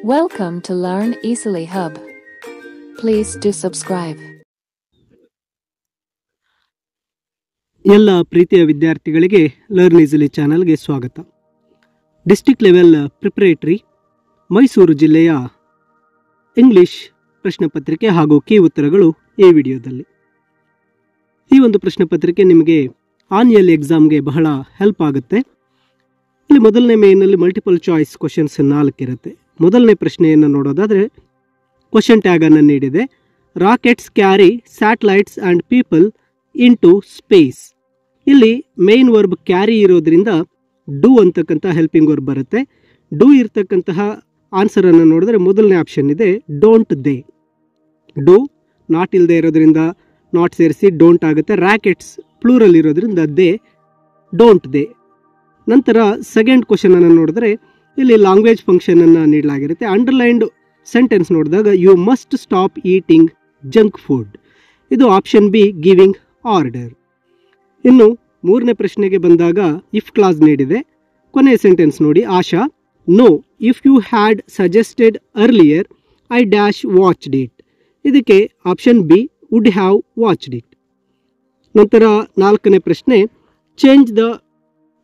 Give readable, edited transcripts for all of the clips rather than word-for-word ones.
Welcome to Learn Easily Hub. Please do subscribe. ಎಲ್ಲ ಪ್ರೀತಿಯ ವಿದ್ಯಾರ್ಥಿಗಳಿಗೆ ಲರ್ನ್ ಈಸಿಲಿ ಚಾನೆಲ್ಗೆ ಸ್ವಾಗತ. ಡಿಸ್ಟ್ರಿಕ್ಟ್ ಲೆವೆಲ್ ಪ್ರಿಪರೇಟರಿ ಮೈಸೂರು ಜಿಲ್ಲೆಯ ಇಂಗ್ಲಿಷ್ ಪ್ರಶ್ನೆ ಪತ್ರಿಕೆ ಹಾಗೂ ಕೀ ಉತ್ತರಗಳು ಈ ವಿಡಿಯೋದಲ್ಲಿ. ಈ ಒಂದು ಪ್ರಶ್ನೆ ಪತ್ರಿಕೆ ನಿಮಗೆ ಆನ್ಯುವಲ್ ಎಕ್ಸಾಮ್ಗೆ ಬಹಳ ಹೆಲ್ಪ್ ಆಗುತ್ತೆ. ಇಲ್ಲಿ ಮೊದಲನೇ ಮೇನಲ್ಲಿ ಮಲ್ಟಿಪಲ್ ಚಾಯ್ಸ್ ಕ್ವಶನ್ಸ್ 4 ಇರುತ್ತೆ. ಮೊದಲನೇ ಪ್ರಶ್ನೆಯನ್ನು ನೋಡೋದಾದರೆ ಕ್ವಶನ್ ಟ್ಯಾಗ್ ಅನ್ನು ನೀಡಿದೆ. Rockets carry satellites and people into space. ಇಲ್ಲಿ ಮೇನ್ ವರ್ಬ್ ಕ್ಯಾರಿ ಇರೋದ್ರಿಂದ ಡೂ ಅಂತಕ್ಕಂಥ ಹೆಲ್ಪಿಂಗ್ ವರ್ಬ್ ಬರುತ್ತೆ. ಡೂ ಇರ್ತಕ್ಕಂತಹ ಆನ್ಸರನ್ನು ನೋಡಿದ್ರೆ ಮೊದಲನೇ ಆಪ್ಷನ್ ಇದೆ ಡೋಂಟ್ ದೇ. ಡೂ ನಾಟ್ ಇಲ್ಲದೆ ಇರೋದ್ರಿಂದ ನಾಟ್ ಸೇರಿಸಿ ಡೋಂಟ್ ಆಗುತ್ತೆ. ರಾಕೆಟ್ಸ್ ಪ್ಲೂರಲ್ ಇರೋದ್ರಿಂದ ದೇ ಡೋಂಟ್ ದೇ. ನಂತರ ಸೆಕೆಂಡ್ ಕ್ವಶನ್ ಅನ್ನು ನೋಡಿದ್ರೆ ಇಲ್ಲಿ ಲ್ಯಾಂಗ್ವೇಜ್ ಫಂಕ್ಷನ್ ಅನ್ನು ನೀಡಲಾಗಿರುತ್ತೆ. ಅಂಡರ್ಲೈನ್ಡ್ ಸೆಂಟೆನ್ಸ್ ನೋಡಿದಾಗ you must stop eating junk food. ಇದು ಆಪ್ಷನ್ ಬಿ ಗಿವಿಂಗ್ ಆರ್ಡರ್. ಇನ್ನು ಮೂರನೇ ಪ್ರಶ್ನೆಗೆ ಬಂದಾಗ ಇಫ್ ಕ್ಲಾಸ್ ನೀಡಿದೆ. ಕೊನೆಯ ಸೆಂಟೆನ್ಸ್ ನೋಡಿ Asha no if you had suggested earlier I dash watched it. ಇದಕ್ಕೆ option B would have watched it. ನಂತರ ನಾಲ್ಕನೇ ಪ್ರಶ್ನೆ change the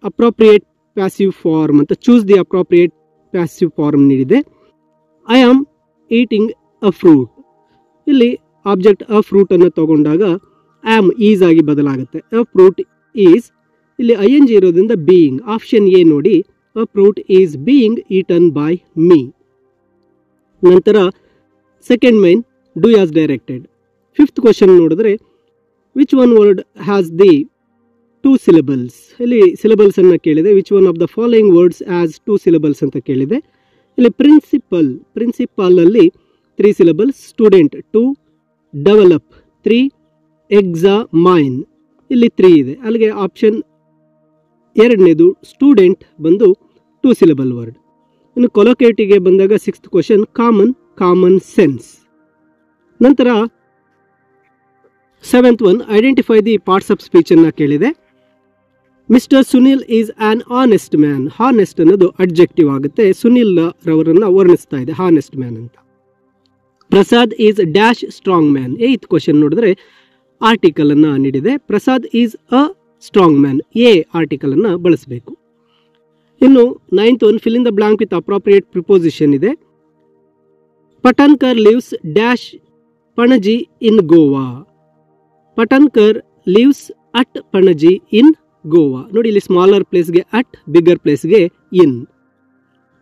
appropriate passive form ಅಂತ choose the appropriate passive form ನೀಡಿದೆ. I am eating a fruit. ಇಲ್ಲಿ object a fruit ಅನ್ನು ತಗೊಂಡಾಗ am is ಆಗಿ ಬದಲಾಗುತ್ತೆ. ಅ ಫ್ರೂಟ್ ಈಸ್ ಇಲ್ಲಿ ಐ ಎನ್ ಜಿ ಇರೋದ್ರಿಂದ ಬೀಯಿಂಗ್. ಆಪ್ಷನ್ ಎ ನೋಡಿ a fruit is being eaten by me. ನಂತರ second mine do as directed. Fifth question ನೋಡಿದ್ರೆ which one word has the 2 syllables. ಇಲ್ಲಿ syllables ಅನ್ನು ಕೇಳಿದೆ. Which one of the following words has 2 syllables ಅಂತ ಕೇಳಿದೆ. ಇಲ್ಲಿ principal ಅಲ್ಲಿ 3 syllables, ಸ್ಟೂಡೆಂಟ್ 2, ಡೆವಲಪ್ 3, ಎಕ್ಸಾಮೈನ್ ಇಲ್ಲಿ 3 ಇದೆ. ಅಲ್ಲಿಗೆ ಆಪ್ಷನ್ ಎರಡನೇದು ಸ್ಟೂಡೆಂಟ್ ಬಂದು 2 syllable ವರ್ಡ್. ಇನ್ನು ಕೊಲೊಕೇಟಿಗೆ ಬಂದಾಗ ಸಿಕ್ಸ್ತ್ ಕ್ವಶನ್ ಕಾಮನ್ ಸೆನ್ಸ್. ನಂತರ seventh one identify the parts of speech ಅನ್ನ ಕೇಳಿದೆ. Mister Sunil is an honest man. Honest ಅನ್ನೋದು ಅಡ್ಜೆಕ್ಟಿವ್ ಆಗುತ್ತೆ. ಸುನಿಲ್ ರವರನ್ನ ವರ್ಣಿಸ್ತಾ ಇದೆ ಹಾನೆಸ್ಟ್ ಮ್ಯಾನ್ ಅಂತ. Prasad is dash strong man. Eighth question ನೋಡಿದ್ರೆ ಆರ್ಟಿಕಲ್ ಅನ್ನ ನೀಡಿದೆ. Prasad is a strong man. A article ಅನ್ನ ಬಳಸಬೇಕು. ಇನ್ನು ninth one fill in the blank with appropriate preposition ಇದೆ. Patankar lives dash Panaji in Goa. Patankar lives at Panaji in Goa. ನೋಡಿ ಇಲ್ಲಿ ಸ್ಮಾಲರ್ ಪ್ಲೇಸ್ಗೆ ಅಟ್, ಬಿಗ್ಗರ್ ಪ್ಲೇಸ್ಗೆ ಇನ್.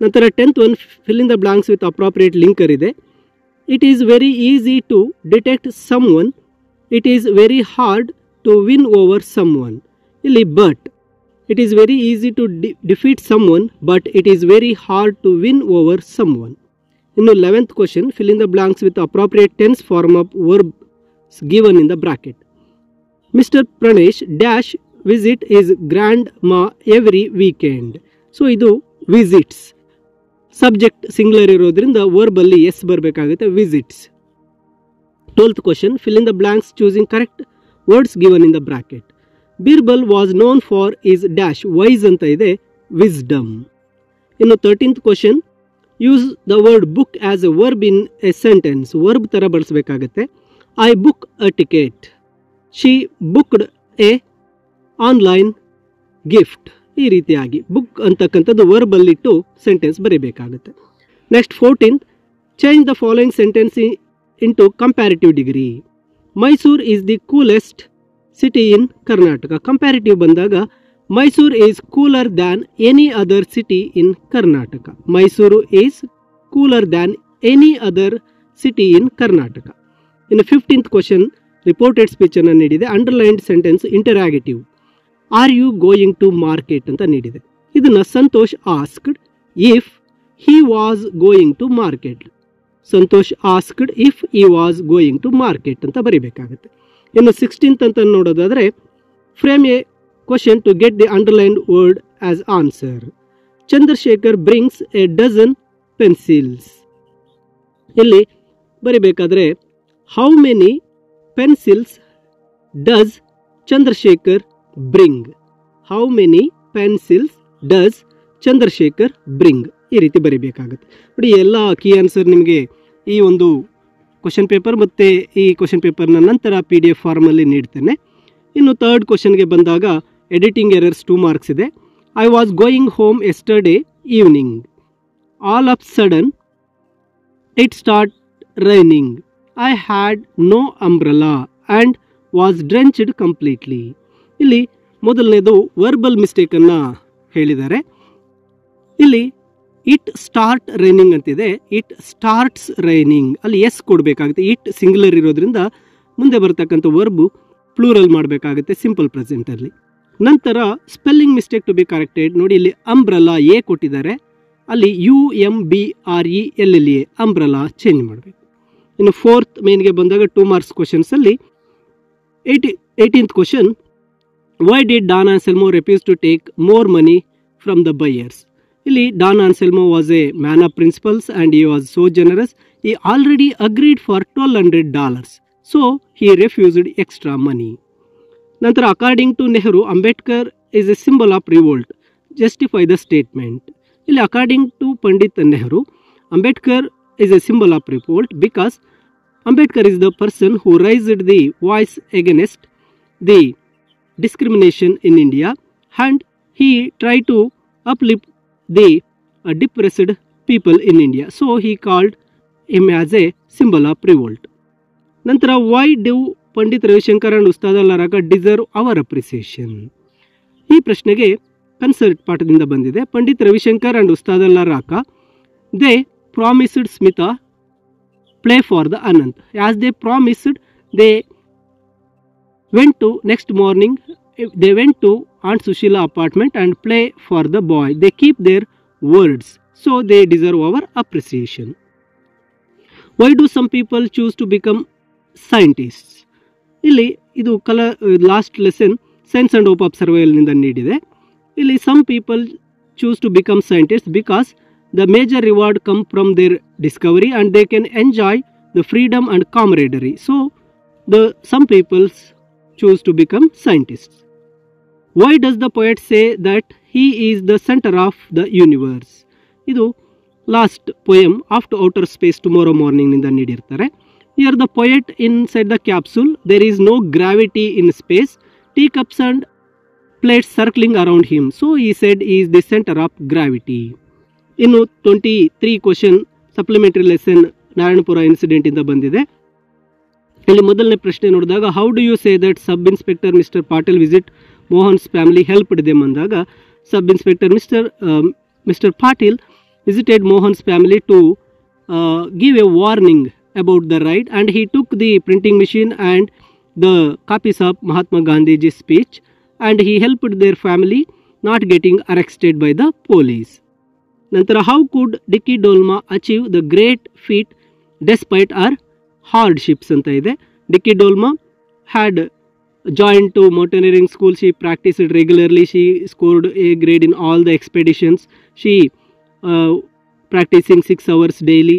ನಂತರ 10th one fill in the blanks with appropriate linker ಇದೆ. It is very easy to detect someone. It is very hard to win over someone. ಇಲ್ಲಿ but it is very easy to defeat someone but it is very hard to win over someone. ಇನ್ನು 11th question fill in the blanks with appropriate tense form of verbs given in the bracket. Mister Pranesh dash visit his grandma every weekend. So ಇದು visits. Subject singular ಇರೋದ್ರಿಂದ verb ಅಲ್ಲಿ S ಬರಬೇಕಾಗುತ್ತೆ, visits. 12th question fill in the blanks choosing correct words given in the bracket. Birbal was known for his dash wise ಅಂತ ಇದೆ, wisdom. ಇನ್ನು 13th question use the word book as a verb in a sentence. Verb ತರ ಬಳಸಬೇಕಾಗುತ್ತೆ. I book a ticket. She booked a online gift. ಈ ರೀತಿಯಾಗಿ book ಅಂತಕ್ಕಂಥದ್ದು verb ಅಲ್ಲಿಟ್ಟು sentence ಬರೀಬೇಕಾಗುತ್ತೆ. Next 14th change the following sentence into comparative degree. Mysore is the coolest city in Karnataka. Comparative ಬಂದಾಗ Mysore is cooler than any other city in Karnataka. Mysore is cooler than any other city in Karnataka. ಇನ್ನು 15th question reported speech ಅನ್ನು ನೀಡಿದೆ. Underlined sentence interrogative. Are you going to market ಅಂತ ನೀಡಿದೆ. ಇದನ್ನ Santosh asked if he was going to market. Santosh asked if he was going to market ಅಂತ ಬರೀಬೇಕಾಗುತ್ತೆ. ಇನ್ನು 16th ಅಂತ ನೋಡೋದಾದ್ರೆ frame a question to get the underlined word as answer. Chandrashekar brings a dozen pencils. ಇಲ್ಲಿ ಬರೀಬೇಕಾದ್ರೆ how many pencils does Chandrashekar bring. How many pencils does Chandrasekhar bring? ಈ ರೀತಿ ಬರೀಬೇಕಾಗುತ್ತೆ. ನೋಡಿ, ಎಲ್ಲ ಕೀ ಆನ್ಸರ್ ನಿಮಗೆ ಈ ಒಂದು ಕ್ವಶನ್ ಪೇಪರ್ ಮತ್ತು ಈ ಕ್ವಶನ್ ಪೇಪರ್ನ ನಂತರ PDF ಫಾರ್ಮಲ್ಲಿ ನೀಡ್ತೇನೆ. ಇನ್ನು ಥರ್ಡ್ ಕ್ವಶನ್ಗೆ ಬಂದಾಗ ಎಡಿಟಿಂಗ್ ಎರರ್ಸ್ 2 ಮಾರ್ಕ್ಸ್ ಇದೆ. I was going home yesterday evening. All of sudden it start raining. I had no umbrella and was drenched completely. ಇಲ್ಲಿ ಮೊದಲನೇದು ವರ್ಬಲ್ ಮಿಸ್ಟೇಕನ್ನು ಹೇಳಿದ್ದಾರೆ. ಇಲ್ಲಿ ಇಟ್ ಸ್ಟಾರ್ಟ್ ರೈನಿಂಗ್ ಅಂತಿದೆ, ಇಟ್ ಸ್ಟಾರ್ಟ್ಸ್ ರೈನಿಂಗ್. ಅಲ್ಲಿ ಎಸ್ ಕೊಡಬೇಕಾಗುತ್ತೆ. It singular ಇರೋದ್ರಿಂದ ಮುಂದೆ ಬರ್ತಕ್ಕಂಥ ವರ್ಬು ಪ್ಲೂರಲ್ ಮಾಡಬೇಕಾಗುತ್ತೆ ಸಿಂಪಲ್ ಪ್ರೆಸೆಂಟಲ್ಲಿ. ನಂತರ spelling mistake to be corrected. ನೋಡಿ, ಇಲ್ಲಿ ಅಂಬ್ರೆಲಾ ಎ ಕೊಟ್ಟಿದ್ದಾರೆ, ಅಲ್ಲಿ UMBRELLA ಅಂಬ್ರೆಲಾ ಚೇಂಜ್ ಮಾಡಬೇಕು. ಇನ್ನು ಫೋರ್ತ್ ಮೇನ್ಗೆ ಬಂದಾಗ 2 ಮಾರ್ಕ್ಸ್ ಕ್ವಶನ್ಸಲ್ಲಿ 18th question, why did Don Anselmo refuse to take more money from the buyers. ಇಲ್ಲಿ Don Anselmo was a man of principles and he was so generous. He already agreed for $1,200, so he refused extra money. ನಂತರ according to Nehru, Ambedkar is a symbol of revolt. Justify the statement. ಇಲ್ಲಿ according to Pandit Nehru, Ambedkar is a symbol of revolt because Ambedkar is the person who raised the voice against the discrimination in India and he tried to uplift the depressed people in India. So he called him as a symbol of revolt. Nantara, why do Pandit Ravishankar and Ustad Allah Raka deserve our appreciation? ಈ ಪ್ರಶ್ನೆಗೆ concert ಪಾಠದಿಂದ ಬಂದಿದೆ. Pandit Ravishankar and Ustad Allah Raka, they promised Smita play for the Anant. As they promised, they went to next morning, they went to Aunt Sushila apartment and play for the boy. They keep their words, so they deserve our appreciation. Why do some people choose to become scientists? ಇಲ್ಲಿ ಇದು last lesson science and hope of survival ನಿಂದ ನೀಡಿದೆ. ಇಲ್ಲಿ some people choose to become scientists because the major reward come from their discovery and they can enjoy the freedom and camaraderie. So some people choose to become scientists. Why does the poet say that he is the center of the universe? ಇದು last poem after outer space tomorrow morning ನಿಂದ ನೀಡಿರ್ತಾರೆ. Here the poet inside the capsule, there is no gravity in space, teacups and plates circling around him, so he said he is the center of gravity. ಇನ್ನು 23 question supplementary lesson Narayanapura incident ಇಂದ ಬಂದಿದೆ. ಇಲ್ಲಿ ಮೊದಲನೇ ಪ್ರಶ್ನೆ ನೋಡಿದಾಗ, how do you say that sub inspector mister Patil visit Mohan's family helped them ಅಂದಾಗ, sub inspector mister Patil visited Mohan's family to give a warning about the right, and he took the printing machine and the copies of Mahatma Gandhi's speech, and he helped their family not getting arrested by the police. Nantara, how could Dicky Dolma achieve the great feat despite her hardships anta ide. Dicky Dolma had joined to mountaineering school. She practiced regularly. She scored A grade in all the expeditions. She practicing 6 hours daily.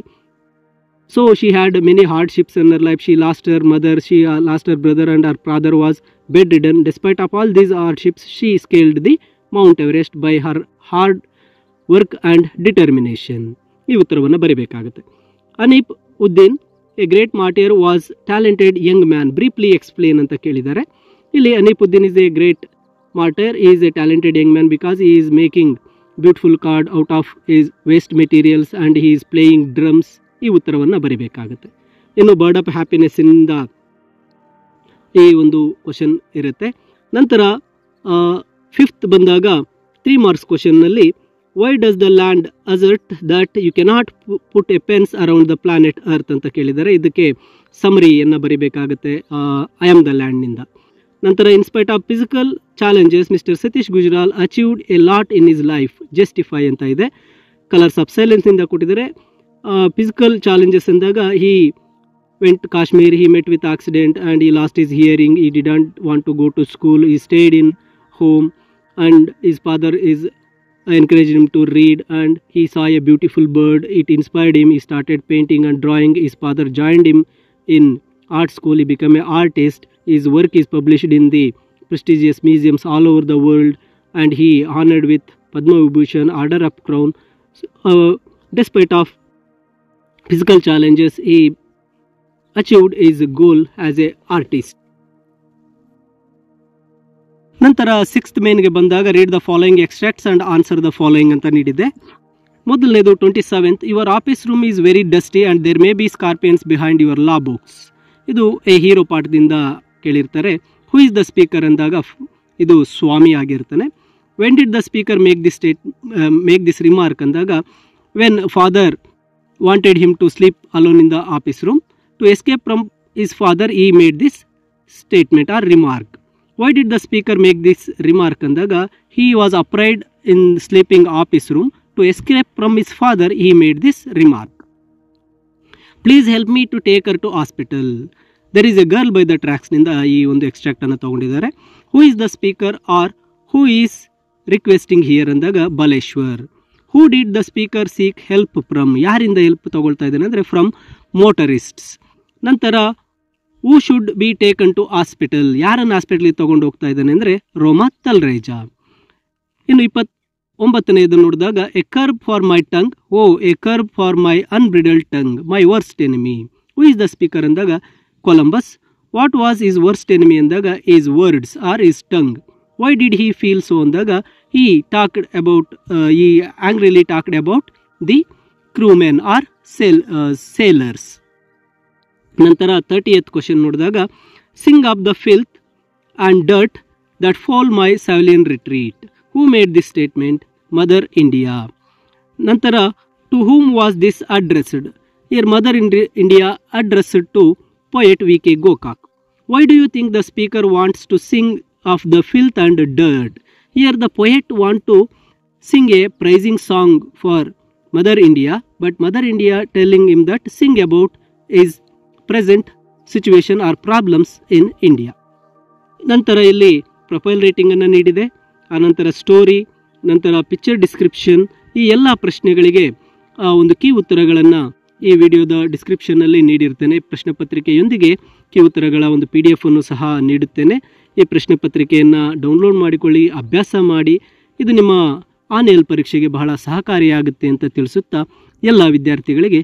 So she had many hardships in her life. She lost her mother, she lost her brother, and her father was bedridden. Despite of all these hardships, she scaled the Mount Everest by her hard work and determination. ಈ ಉತ್ತರವನ್ನು ಬರೀಬೇಕಾಗುತ್ತೆ. Aneep Uddin, a great martyr, was talented young man, briefly explain ಅಂತ ಕೇಳಿದ್ದಾರೆ. ಇಲ್ಲಿ Aneep Uddin is a great martyr, is a talented young man because he is making beautiful card out of his waste materials and he is playing drums. ಈ ಉತ್ತರವನ್ನು ಬರೀಬೇಕಾಗುತ್ತೆ. ಇನ್ನು bird of happiness ಇಂದ ಈ ಒಂದು question ಇರುತ್ತೆ. ನಂತರ 5th ಬಂದಾಗ 3 ಮಾರ್ಕ್ಸ್ ಕ್ವಶನ್ನಲ್ಲಿ, why does the land assert that you cannot put a fence around the planet earth ಅಂತ ಕೇಳಿದ್ದಾರೆ. ಇದಕ್ಕೆ ಸಮರಿಯನ್ನು ಬರೀಬೇಕಾಗುತ್ತೆ ಐ ಆಮ್ ದ ಲ್ಯಾಂಡ್ನಿಂದ. ನಂತರ, in spite of physical challenges mister Satish Gujral achieved a lot in his life, justify ಅಂತ ಇದೆ. Colours of silence ಇಂದ ಕೊಟ್ಟಿದ್ದಾರೆ. ಫಿಸಿಕಲ್ ಚಾಲೆಂಜಸ್ ಅಂದಾಗ, he went Kashmir, he met with accident and he lost his hearing, he didn't want to go to school, he stayed in home and his father is encouraged him to read and he saw a beautiful bird, it inspired him, he started painting and drawing. His father joined him in art school, he became an artist. His work is published in the prestigious museums all over the world and he honored with Padma Vibhushan, Order of Crown despite of physical challenges he achieved his goal as a artist. ನಂತರ 6th ಮೇನ್ಗೆ ಬಂದಾಗ read the following extracts and answer the following ಅಂತ ನೀಡಿದೆ. ಮೊದಲನೇದು 27th, your office room is very dusty and there may be scorpions behind your law books. ಇದು a hero ಪಾಠದಿಂದ ಕೇಳಿರ್ತಾರೆ. Who is the speaker ಅಂದಾಗ ಇದು ಸ್ವಾಮಿ ಆಗಿರ್ತಾನೆ. When did the speaker make this remark ಅಂದಾಗ when father wanted him to sleep alone in the office room. To escape from his father he made this statement or remark. Why did the speaker make this remark ಅಂದಾಗ he was afraid in sleeping office room. To escape from his father he made this remark. Please help me to take her to hospital. There is a girl by the ಟ್ರ್ಯಾಕ್ಸ್ನಿಂದ ಈ ಒಂದು ಎಕ್ಸ್ಟ್ರಾಕ್ಟನ್ನು ತೊಗೊಂಡಿದ್ದಾರೆ. Who is the speaker or who is requesting here ಅಂದಾಗ Baleshwar. Who did the speaker seek help from, ಯಾರಿಂದ help ತೊಗೊಳ್ತಾ ಇದ್ದಾನೆ ಅಂದರೆ ಫ್ರಮ್ ಮೋಟರಿಸ್ಟ್ಸ್. ನಂತರ who should be taken to hospital, ಯಾರನ್ನು ಹಾಸ್ಪಿಟಲಿಗೆ ತೊಗೊಂಡು ಹೋಗ್ತಾ ಇದ್ದಾನೆ ಅಂದರೆ ರೋಮಾ ತಲ್ರೇಜಾ. ಇನ್ನು 29ನೇದು ನೋಡಿದಾಗ a curb for my tongue, O a curb for my unbridled tongue, my worst enemy. Who is the speaker ಅಂದಾಗ Columbus. What was his worst enemy ಅಂದಾಗ his words or his tongue. Why did he feel so ಅಂದಾಗ he angrily talked about the crewmen or sailors. ನಂತರ 30th question ನೋಡಿದಾಗ sing of the filth and dirt that fall my sylvan retreat. Who made this statement? Mother India. ನಂತರ to whom was this addressed? Here mother India addressed to poet V K Gokak. Why do you think the speaker wants to sing of the filth and dirt? Here the poet want to sing a praising song for Mother India, but Mother India telling him that sing about his present situation or problems in India. ನಂತರ ಇಲ್ಲಿ profile ರೇಟಿಂಗನ್ನು ನೀಡಿದೆ. ಆನಂತರ story, ನಂತರ picture description, ಈ ಎಲ್ಲ ಪ್ರಶ್ನೆಗಳಿಗೆ ಒಂದು key ಉತ್ತರಗಳನ್ನು ಈ ವಿಡಿಯೋದ ಡಿಸ್ಕ್ರಿಪ್ಷನ್ನಲ್ಲಿ ನೀಡಿರ್ತೇನೆ. ಪ್ರಶ್ನೆ ಪತ್ರಿಕೆಯೊಂದಿಗೆ ಕೀ ಉತ್ತರಗಳ ಒಂದು PDF ಅನ್ನು ಸಹ ನೀಡುತ್ತೇನೆ. ಈ ಪ್ರಶ್ನೆ ಪತ್ರಿಕೆಯನ್ನು ಡೌನ್ಲೋಡ್ ಮಾಡಿಕೊಳ್ಳಿ, ಅಭ್ಯಾಸ ಮಾಡಿ. ಇದು ನಿಮ್ಮ ಆನ್ಲೈನ್ ಪರೀಕ್ಷೆಗೆ ಬಹಳ ಸಹಕಾರಿಯಾಗುತ್ತೆ ಅಂತ ತಿಳಿಸುತ್ತಾ ಎಲ್ಲ ವಿದ್ಯಾರ್ಥಿಗಳಿಗೆ